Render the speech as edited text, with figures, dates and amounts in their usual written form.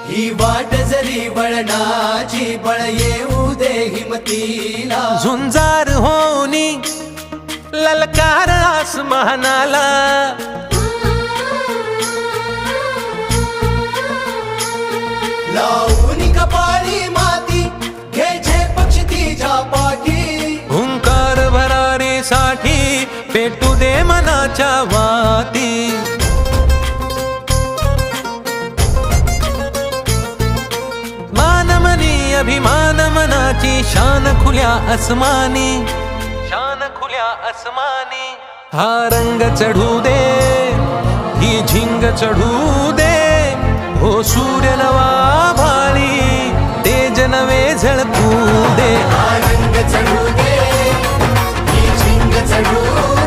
ही वाट जरी वळणाची बळ येऊ दे हिमतीला झुंजार होनी ललकार आसमानाला लावून कपाळी माती घे पक्ष तिच्या पाठी हुंकार भरारीसाठी पेटू दे मनाच्या वाती मानमनी अभिमान मनाची शान खुल्या आसमानी शान खुल्या आसमानी हा रंग चढू दे ही झिंग चढू दे हो सूर्य नवा भाळी तेज नवे झळकू दे हा रंग चढू दे ही झिंग चढू